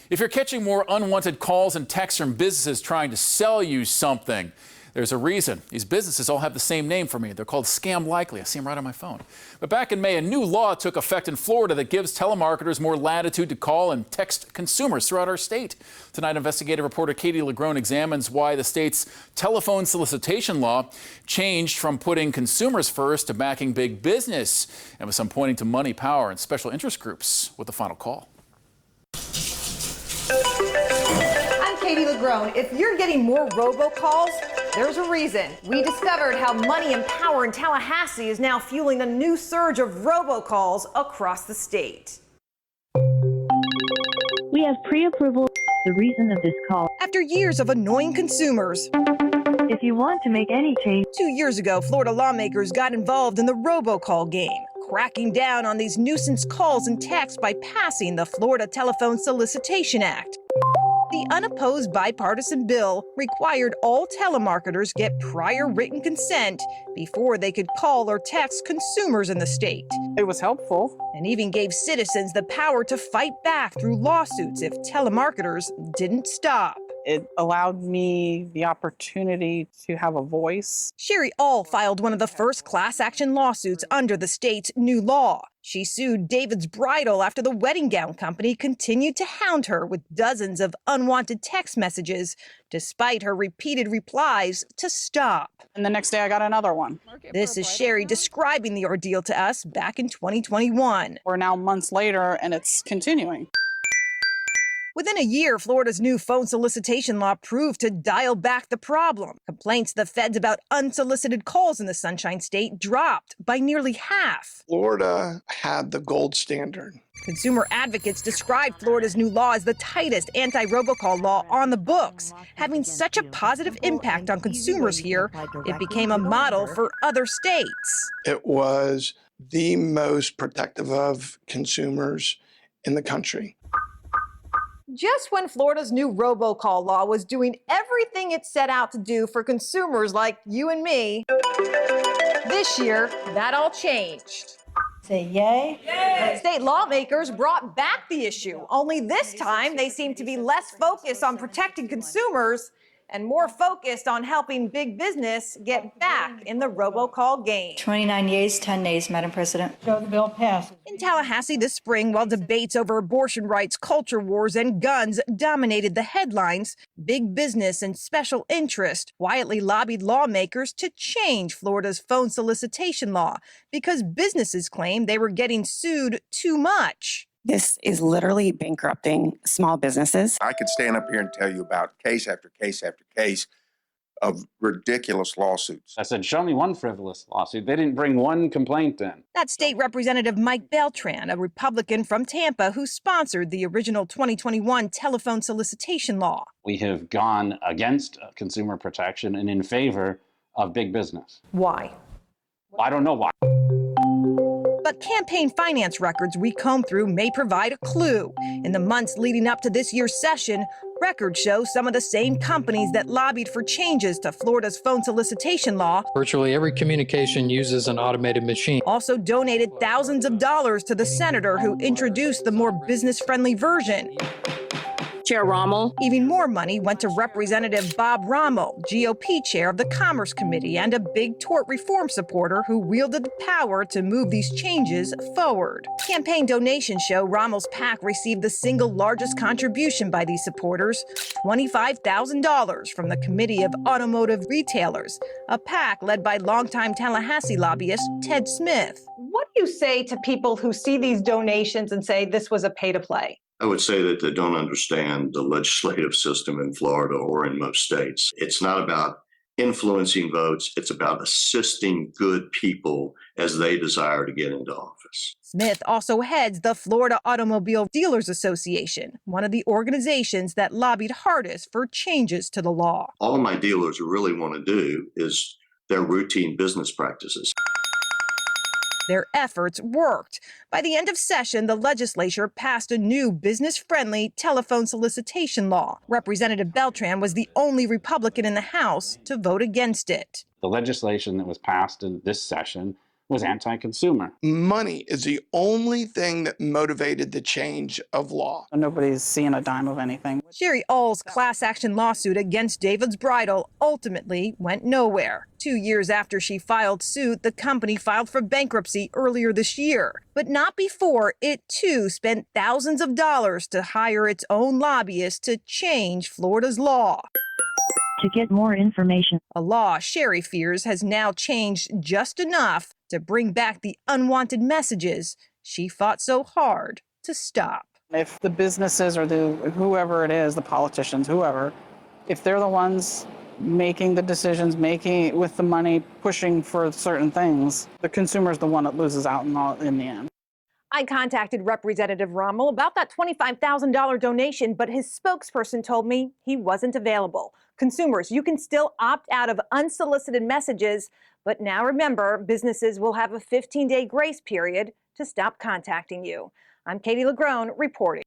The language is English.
If you're catching more unwanted calls and texts from businesses trying to sell you something, there's a reason. These businesses all have the same name for me. They're called Scam Likely. I see them right on my phone. But back in May, a new law took effect in Florida that gives telemarketers more latitude to call and text consumers throughout our state. Tonight, investigative reporter Katie LaGrone examines why the state's telephone solicitation law changed from putting consumers first to backing big business, and with some pointing to money, power, and special interest groups. With the final call. I'm Katie LaGrone. If you're getting more robocalls, there's a reason. We discovered how money and power in Tallahassee is now fueling a new surge of robocalls across the state. We have pre-approval. The reason of this call. After years of annoying consumers, If you want to make any change, 2 years ago, Florida lawmakers got involved in the robocall game, cracking down on these nuisance calls and texts by passing the Florida Telephone Solicitation Act. The unopposed bipartisan bill required all telemarketers get prior written consent before they could call or text consumers in the state, It was helpful. and even gave citizens the power to fight back through lawsuits if telemarketers didn't stop. It allowed me the opportunity to have a voice. Sherry All filed one of the first class action lawsuits under the state's new law. She sued David's Bridal after the wedding gown company continued to hound her with dozens of unwanted text messages, despite her repeated replies to stop. And the next day I got another one. This is Sherry describing the ordeal to us back in 2021. We're now months later and it's continuing. Within a year, Florida's new phone solicitation law proved to dial back the problem. Complaints to the feds about unsolicited calls in the Sunshine State dropped by nearly half. Florida had the gold standard. Consumer advocates described Florida's new law as the tightest anti-robocall law on the books. Having such a positive impact on consumers here, it became a model for other states. It was the most protective of consumers in the country. Just when Florida's new robocall law was doing everything it set out to do for consumers like you and me, this year, that all changed. say yay. Yay! State lawmakers brought back the issue, only this time they seem to be less focused on protecting consumers and more focused on helping big business get back in the robocall game. 29 yeas, 10 nays, Madam President. So the bill passes. In Tallahassee this spring, while debates over abortion rights, culture wars, and guns dominated the headlines, big business and special interest quietly lobbied lawmakers to change Florida's phone solicitation law because businesses claimed they were getting sued too much. This is literally bankrupting small businesses. I could stand up here and tell you about case after case after case of ridiculous lawsuits. I said, show me one frivolous lawsuit. They didn't bring one complaint in. That's State Representative Mike Beltran, a Republican from Tampa who sponsored the original 2021 telephone solicitation law. We have gone against consumer protection and in favor of big business. Why? I don't know why. But campaign finance records we comb through may provide a clue. In the months leading up to this year's session, records show some of the same companies that lobbied for changes to Florida's phone solicitation law Virtually every communication uses an automated machine. also donated thousands of dollars to the senator who introduced the more business-friendly version. Chair Rommel. Even more money went to Representative Bob Rommel, GOP chair of the Commerce Committee and a big tort reform supporter who wielded the power to move these changes forward. Campaign donations show Rommel's PAC received the single largest contribution by these supporters, $25,000 from the Committee of Automotive Retailers, a PAC led by longtime Tallahassee lobbyist Ted Smith. What do you say to people who see these donations and say this was a pay-to-play? I would say that they don't understand the legislative system in Florida or in most states. It's not about influencing votes. It's about assisting good people as they desire to get into office. Smith also heads the Florida Automobile Dealers Association, one of the organizations that lobbied hardest for changes to the law. All my dealers really want to do is their routine business practices. Their efforts worked. By the end of session, the legislature passed a new business-friendly telephone solicitation law. Representative Beltran was the only Republican in the House to vote against it. The legislation that was passed in this session was anti-consumer. Money is the only thing that motivated the change of law. Nobody's seeing a dime of anything. Sherry All's class action lawsuit against David's Bridal ultimately went nowhere. 2 years after she filed suit, the company filed for bankruptcy earlier this year, but not before it too spent thousands of dollars to hire its own lobbyist to change Florida's law. To get more information, A law Sherry fears has now changed just enough to bring back the unwanted messages she fought so hard to stop. If the businesses or whoever it is, the politicians, whoever, if they're the ones making the decisions, making with the money, pushing for certain things, the consumer's the one that loses out in the end. I contacted Representative Rommel about that $25,000 donation, but his spokesperson told me he wasn't available. Consumers, you can still opt out of unsolicited messages, but now remember, businesses will have a 15-day grace period to stop contacting you. I'm Katie LaGrone reporting.